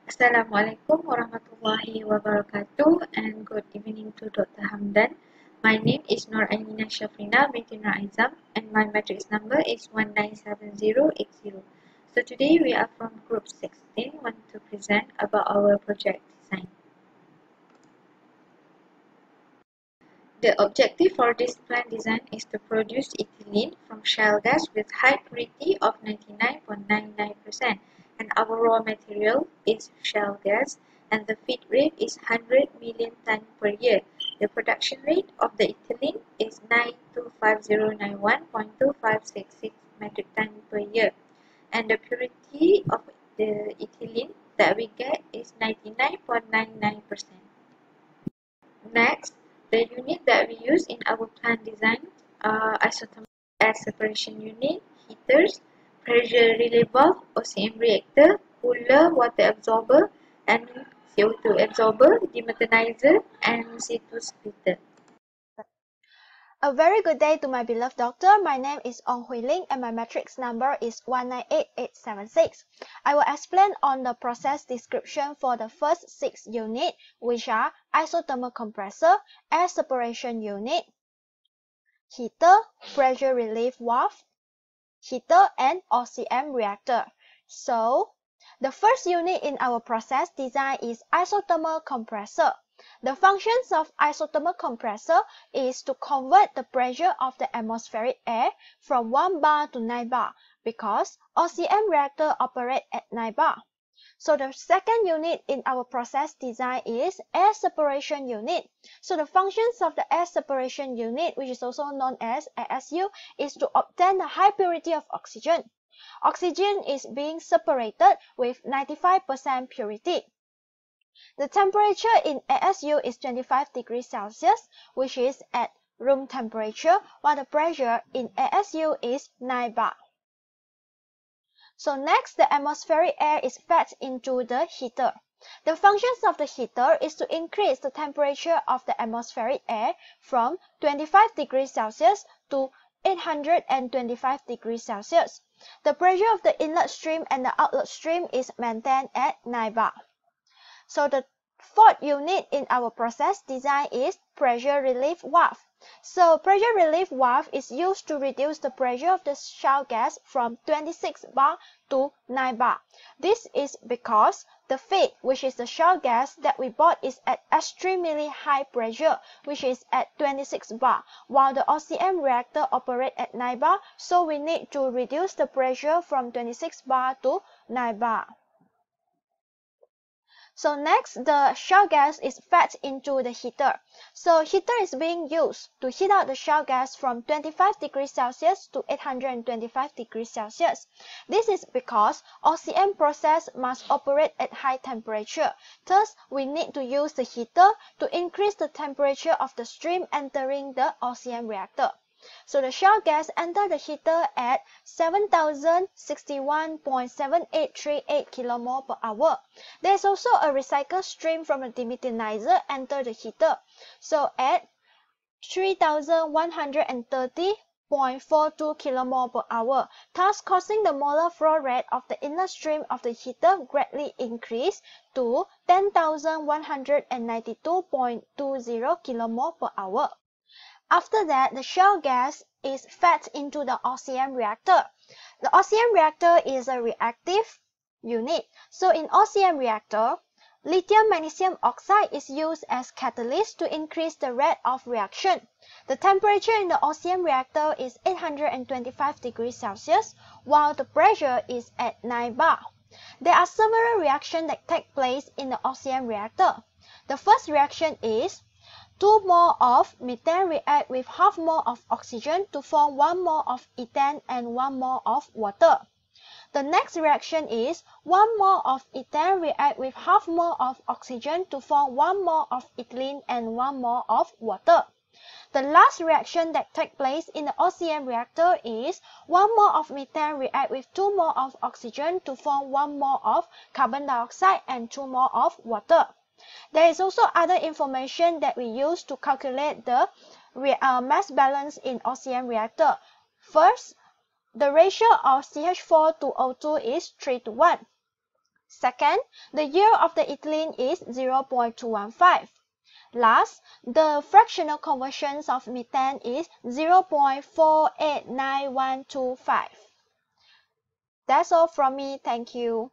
Assalamualaikum warahmatullahi wabarakatuh and good evening to Dr. Hamdan. My name is Nur Ainina Shafrina binti Nur Aizam and my matrix number is 197080. So today we are from group 16, want to present about our project design. The objective for this plant design is to produce ethylene from shale gas with high purity of 99.99%, and our raw material is shale gas and the feed rate is 100 million ton per year. The production rate of the ethylene is 925091.2566 metric ton per year, and the purity of the ethylene that we get is 99.99%. Next, the unit that we use in our plant design are isothermal air separation unit, heaters, pressure relay valve, OCM reactor, cooler, water absorber, and CO2 absorber, demetanizer, and C2 splitter. A very good day to my beloved doctor. My name is Ong Hui Ling and my matrix number is 198876. I will explain on the process description for the first 6 units, which are isothermal compressor, air separation unit, heater, pressure relief valve, heater, and OCM reactor. So, the first unit in our process design is isothermal compressor. The functions of isothermal compressor is to convert the pressure of the atmospheric air from 1 bar to 9 bar because OCM reactor operate at 9 bar. So the second unit in our process design is air separation unit. So the functions of the air separation unit, which is also known as ASU, is to obtain the high purity of oxygen. Oxygen is being separated with 95% purity. The temperature in ASU is 25 degrees Celsius, which is at room temperature, while the pressure in ASU is 9 bar. So next, the atmospheric air is fed into the heater. The functions of the heater is to increase the temperature of the atmospheric air from 25 degrees Celsius to 825 degrees Celsius. The pressure of the inlet stream and the outlet stream is maintained at 9 bar. So the fourth unit in our process design is pressure relief valve. So pressure relief valve is used to reduce the pressure of the shale gas from 26 bar to 9 bar. This is because the feed, which is the shale gas that we bought, is at extremely high pressure, which is at 26 bar, while the OCM reactor operates at 9 bar, so we need to reduce the pressure from 26 bar to 9 bar. So next, the shale gas is fed into the heater. So heater is being used to heat out the shale gas from 25 degrees Celsius to 825 degrees Celsius. This is because OCM process must operate at high temperature. Thus, we need to use the heater to increase the temperature of the stream entering the OCM reactor. So the shale gas enter the heater at 7061.7838 kmol per hour. There is also a recycled stream from the demetanizer enter the heater. So at 3130.42 kmol per hour, thus causing the molar flow rate of the inner stream of the heater greatly increase to 10,192.20 kmol per hour. After that, the shale gas is fed into the OCM reactor. The OCM reactor is a reactive unit. So in OCM reactor, lithium magnesium oxide is used as catalyst to increase the rate of reaction. The temperature in the OCM reactor is 825 degrees Celsius, while the pressure is at 9 bar. There are several reactions that take place in the OCM reactor. The first reaction is 2 mole of methane react with half mole of oxygen to form 1 mole of ethane and 1 mole of water. The next reaction is 1 mole of ethane react with half mole of oxygen to form 1 mole of ethylene and 1 mole of water. The last reaction that takes place in the OCM reactor is 1 mole of methane react with 2 mole of oxygen to form 1 mole of carbon dioxide and 2 mole of water. There is also other information that we use to calculate the mass balance in OCM reactor. First, the ratio of CH4 to O2 is 3 to 1. Second, the yield of the ethylene is 0.215. Last, the fractional conversion of methane is 0.489125. That's all from me. Thank you.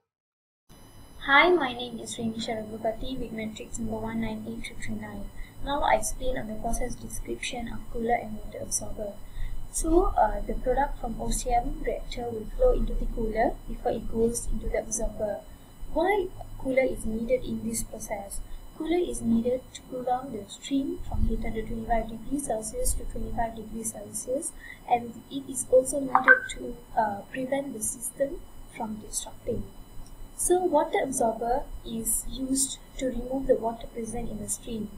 Hi, my name is Renisha Raghupati with matrix number 198339. Now I explain on the process description of cooler and water absorber. So, the product from OCM reactor will flow into the cooler before it goes into the absorber. Why cooler is needed in this process? Cooler is needed to cool down the stream from heat under 25 degrees Celsius to 25 degrees Celsius, and it is also needed to prevent the system from destructing. So water absorber is used to remove the water present in the stream.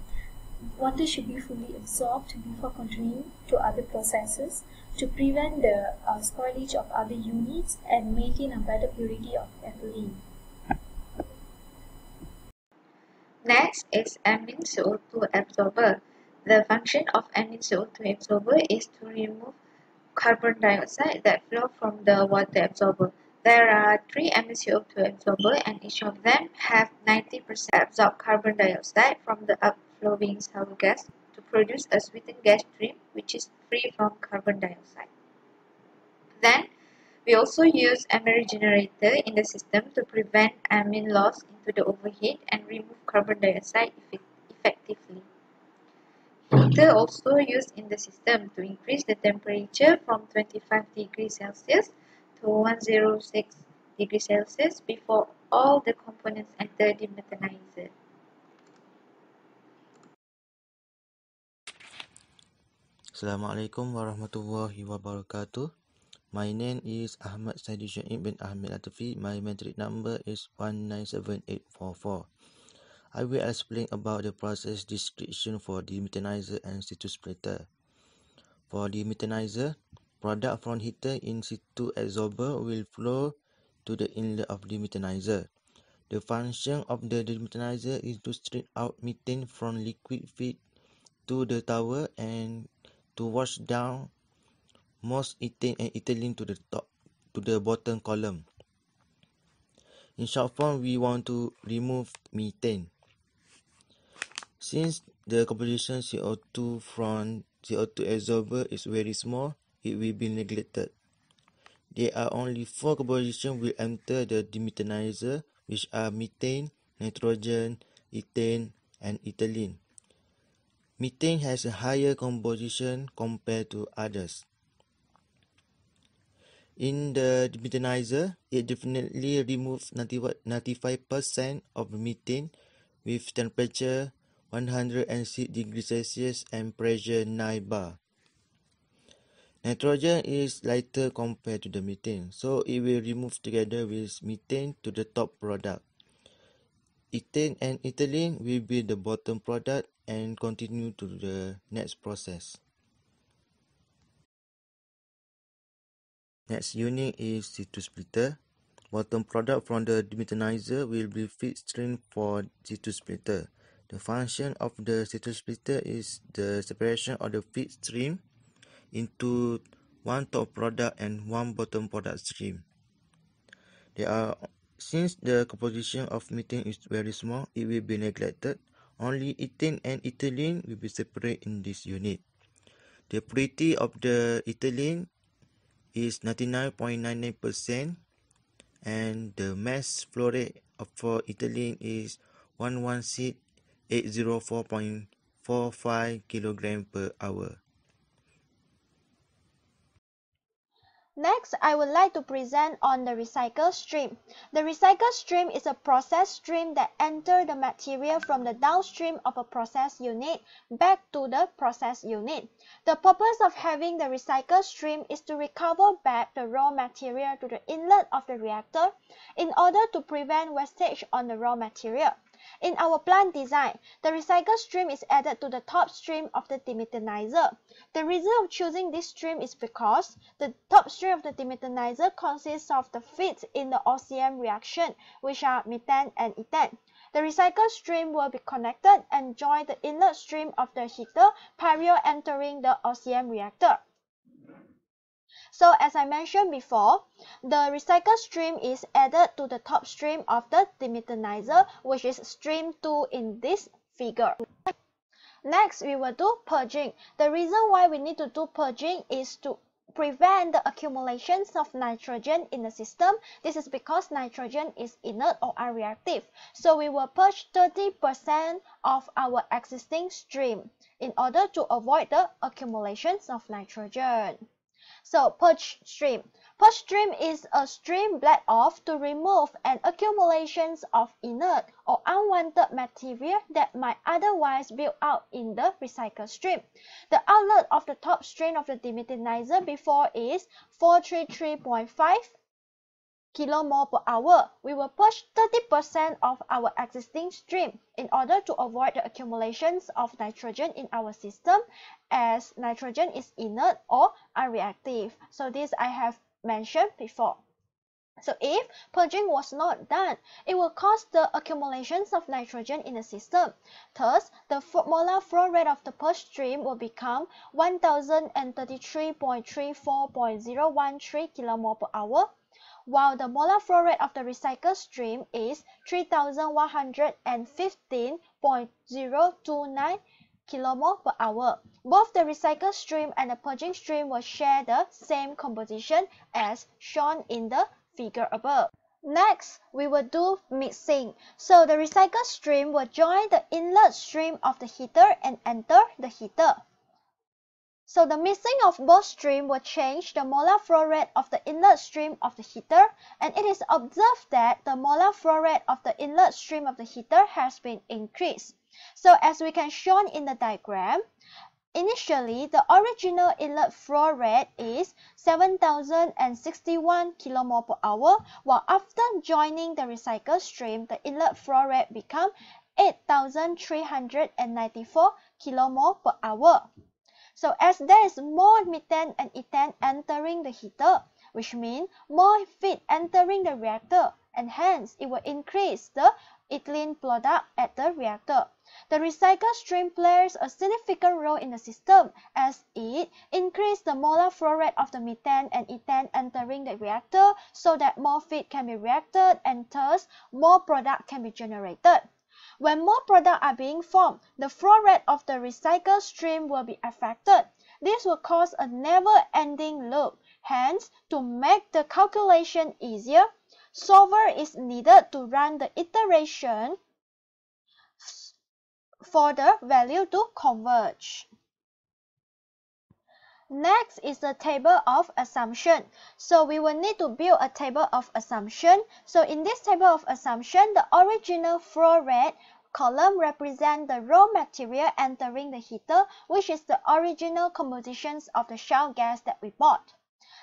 Water should be fully absorbed before continuing to other processes to prevent the spoilage of other units and maintain a better purity of ethylene. Next is amine CO2 absorber. The function of amine CO2 absorber is to remove carbon dioxide that flow from the water absorber. There are 3 amine CO2 absorber and each of them have 90% absorbed carbon dioxide from the upflowing sour gas to produce a sweetened gas stream which is free from carbon dioxide. Then we also use amine regenerator in the system to prevent amine loss into the overheat and remove carbon dioxide effectively. Heater also used in the system to increase the temperature from 25 degrees Celsius to 106 degrees Celsius before all the components enter the methanizer. Assalamualaikum warahmatullahi wabarakatuh. My name is Ahmad Saidi Syaib bin Ahmed Atafi. My matric number is 197844. I will explain about the process description for the methanizer and situ splitter. For the methanizer, product from heater in situ absorber will flow to the inlet of the methanizer. The function of the methanizer is to strip out methane from liquid feed to the tower and to wash down most ethane and ethylene to the bottom column. In short form, we want to remove methane. Since the composition CO2 from CO2 absorber is very small, it will be neglected. There are only 4 compositions will enter the demethanizer, which are methane, nitrogen, ethane, and ethylene. Methane has a higher composition compared to others. In the methanizer, it definitely removes 95% of methane with temperature 106 degrees Celsius and pressure 9 bar. Nitrogen is lighter compared to the methane, so it will remove together with methane to the top product. Ethane and ethylene will be the bottom product and continue to the next process. Next unit is situ splitter. Bottom product from the demethanizer will be feed stream for situ splitter. The function of the situ splitter is the separation of the feed stream into one top product and one bottom product stream. Since the composition of methane is very small, it will be neglected. Only ethane and ethylene will be separate in this unit. The purity of the ethylene is 99.99% and the mass flow rate for ethylene is 116,804.45 kg per hour. Next, I would like to present on the recycle stream. The recycle stream is a process stream that enters the material from the downstream of a process unit back to the process unit. The purpose of having the recycle stream is to recover back the raw material to the inlet of the reactor in order to prevent wastage on the raw material. In our plant design, the recycle stream is added to the top stream of the demethanizer. The reason of choosing this stream is because the top stream of the demethanizer consists of the feeds in the OCM reaction, which are methane and ethane. The recycle stream will be connected and join the inlet stream of the heater prior entering the OCM reactor. So as I mentioned before, the recycle stream is added to the top stream of the demiethanizer, which is stream 2 in this figure. Next, we will do purging. The reason why we need to do purging is to prevent the accumulations of nitrogen in the system. This is because nitrogen is inert or unreactive. So we will purge 30% of our existing stream in order to avoid the accumulations of nitrogen. So purge stream. Purge stream is a stream bled off to remove an accumulations of inert or unwanted material that might otherwise build up in the recycle stream. The outlet of the top stream of the demiethanizer before is 433.5 kilomole per hour. We will purge 30% of our existing stream in order to avoid the accumulations of nitrogen in our system, as nitrogen is inert or unreactive. So this I have mentioned before. So if purging was not done, it will cause the accumulations of nitrogen in the system. Thus, the molar flow rate of the purge stream will become 1033.34.013 kilomole per hour, while the molar flow rate of the recycle stream is 3115.029 kilomole per hour. Both the recycle stream and the purging stream will share the same composition as shown in the figure above. Next, we will do mixing. So the recycle stream will join the inlet stream of the heater and enter the heater. So the mixing of both streams will change the molar flow rate of the inlet stream of the heater, and it is observed that the molar flow rate of the inlet stream of the heater has been increased. So as we can show in the diagram, initially the original inlet flow rate is 7061 kilomole per hour, while after joining the recycle stream, the inlet flow rate becomes 8394 kilomole per hour. So as there is more methane and ethane entering the heater, which means more feed entering the reactor, and hence it will increase the ethylene product at the reactor. The recycle stream plays a significant role in the system as it increases the molar flow rate of the methane and ethane entering the reactor so that more feed can be reacted and thus more product can be generated. When more products are being formed, the flow rate of the recycle stream will be affected. This will cause a never-ending loop. Hence, to make the calculation easier, solver is needed to run the iteration for the value to converge. Next is the table of assumption. So we will need to build a table of assumption. So in this table of assumption, the original flow rate column represents the raw material entering the heater, which is the original compositions of the shell gas that we bought.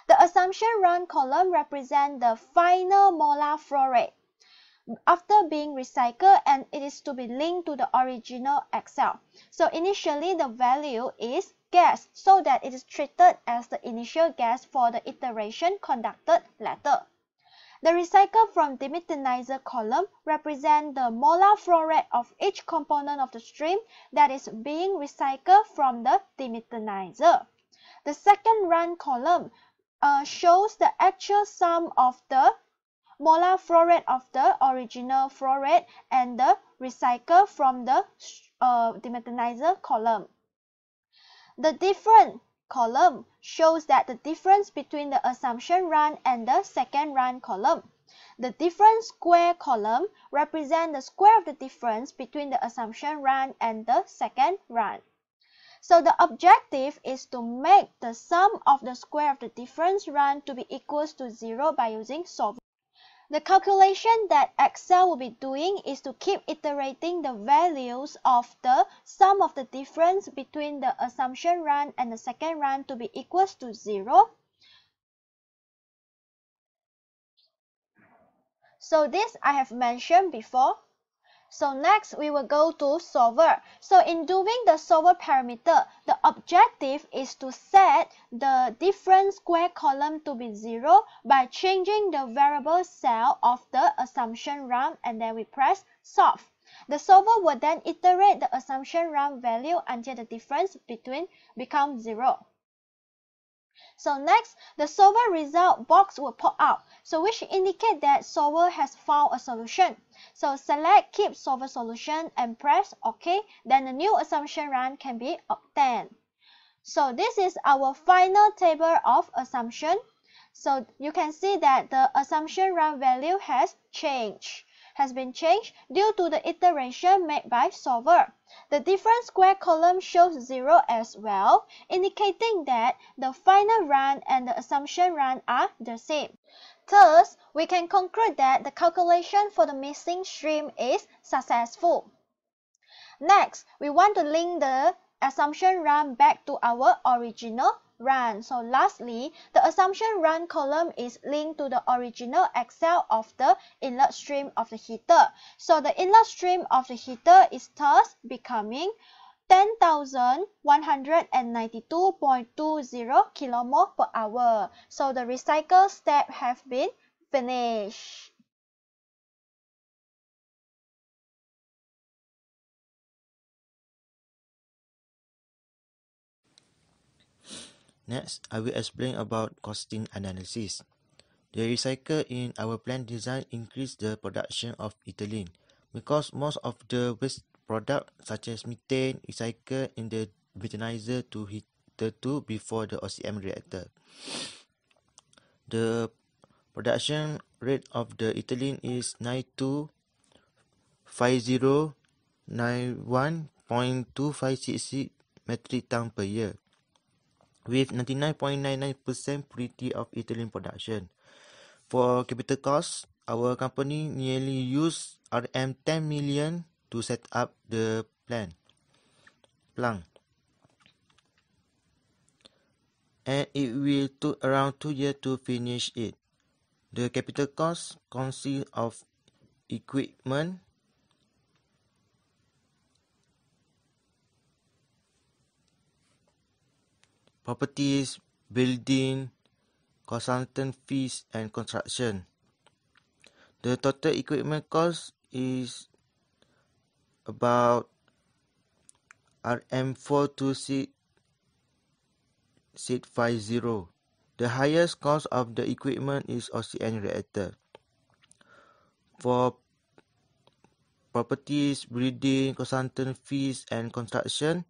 The assumption run column represents the final molar flow rate after being recycled, and it is to be linked to the original Excel. So initially the value is gas, so that it is treated as the initial gas for the iteration conducted later. The recycle from demiethanizer column represents the molar flow rate of each component of the stream that is being recycled from the demiethanizer. The second run column shows the actual sum of the molar flow rate of the original flow rate and the recycle from the demiethanizer column. The different column shows that the difference between the assumption run and the second run column. The different square column represents the square of the difference between the assumption run and the second run. So the objective is to make the sum of the square of the difference run to be equals to 0 by using solver. The calculation that Excel will be doing is to keep iterating the values of the sum of the difference between the assumption run and the second run to be equals to 0. So this I have mentioned before. So next we will go to solver. So in doing the solver parameter, the objective is to set the different square column to be 0 by changing the variable cell of the assumption run, and then we press solve. The solver will then iterate the assumption run value until the difference between becomes 0. So next, the solver result box will pop up, so which indicate that solver has found a solution. So select keep solver solution and press OK, then the new assumption run can be obtained. So this is our final table of assumption. So you can see that the assumption run value has been changed due to the iteration made by solver. The different square column shows 0 as well, indicating that the final run and the assumption run are the same. Thus, we can conclude that the calculation for the missing stream is successful. Next, we want to link the assumption run back to our original run. So lastly, the assumption run column is linked to the original Excel of the inlet stream of the heater. So the inlet stream of the heater is thus becoming 10,192.20 kilomole per hour. So the recycle step have been finished. Next, I will explain about costing analysis. The recycle in our plant design increase the production of ethylene because most of the waste product such as methane recycle in the metanizer to heater 2 before the OCM reactor. The production rate of the ethylene is 925091.2566 metric ton per year, with 99.99% purity of ethylene production. For capital costs, our company nearly used RM 10 million to set up the plant. And it will take around 2 years to finish it. The capital cost consists of equipment, properties, building, consultant fees, and construction. The total equipment cost is about RM 426,650. The highest cost of the equipment is OCN reactor. For properties, building, consultant fees, and construction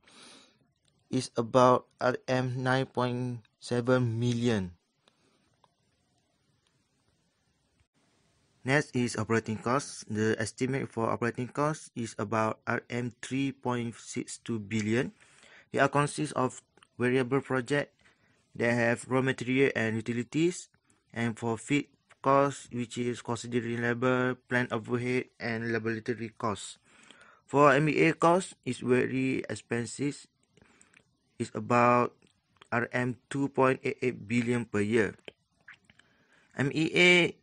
is about RM 9.7 million. Next is operating costs. The estimate for operating costs is about RM 3.62 billion. They are consist of variable project that have raw material and utilities, and for feed costs, which is considering labor, plant overhead, and laboratory costs. For MEA costs, it's very expensive. It's about RM 2.88 billion per year. MEA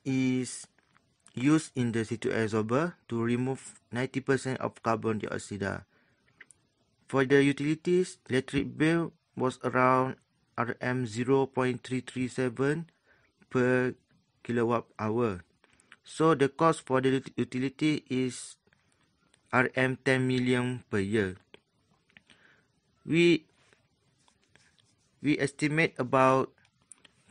is used in the CO2 absorber to remove 90% of carbon dioxide. For the utilities, electric bill was around RM 0.337 per kilowatt hour. So the cost for the utility is RM 10 million per year. We estimate about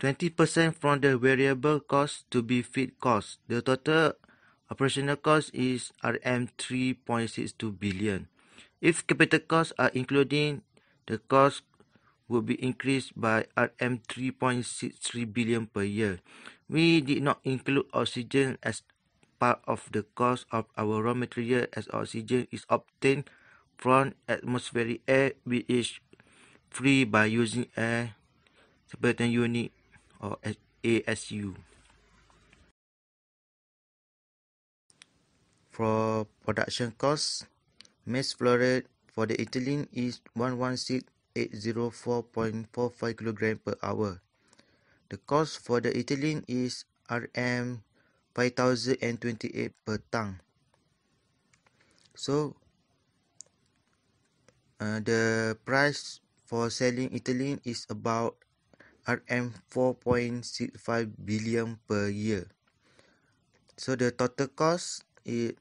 20% from the variable cost to be feed cost. The total operational cost is RM 3.62 billion. If capital costs are including, the cost would be increased by RM 3.63 billion per year. We did not include oxygen as part of the cost of our raw material, as oxygen is obtained from atmospheric air, which is free by using air separation unit or ASU. For production costs, mass flow rate for the ethylene is 116,804.45 kg per hour. The cost for the ethylene is RM 5,028 per ton. So, the price for selling ethylene is about RM 4.65 billion per year. So the total cost is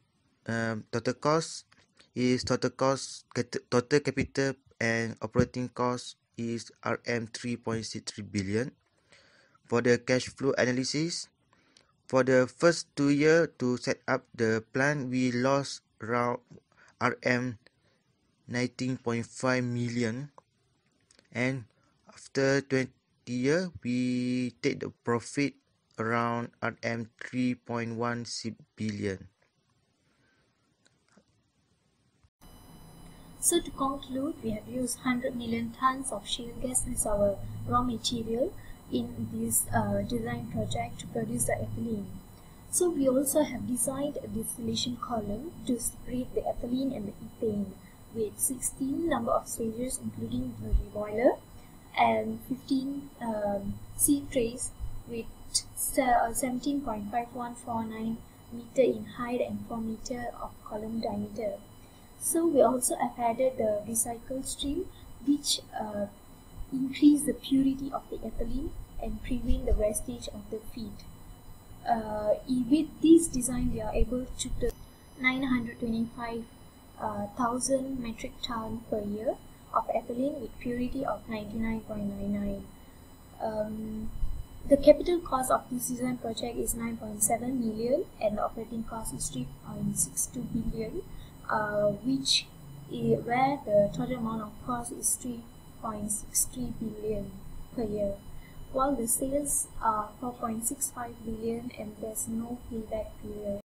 total capital and operating cost is RM 3.63 billion. For the cash flow analysis, for the first 2 years to set up the plant, we lost around RM 19.5 million, and after 20 years, we take the profit around RM 3.16 billion. So to conclude, we have used 100 million tons of shale gas as our raw material in this design project to produce the ethylene. So we also have designed a distillation column to separate the ethylene and the ethane with 16 number of stages including the reboiler and 15 sieve trays with 17.5149 meter in height and 4 meter of column diameter. So we also have added the recycle stream, which increase the purity of the ethylene and prevent the wastage of the feed. With this design, we are able to do 925,000 metric ton per year of ethylene with purity of 99.99. The capital cost of this design project is 9.7 million and the operating cost is 3.62 billion. Where the total amount of cost is 3.63 billion per year, while the sales are 4.65 billion and there's no payback period.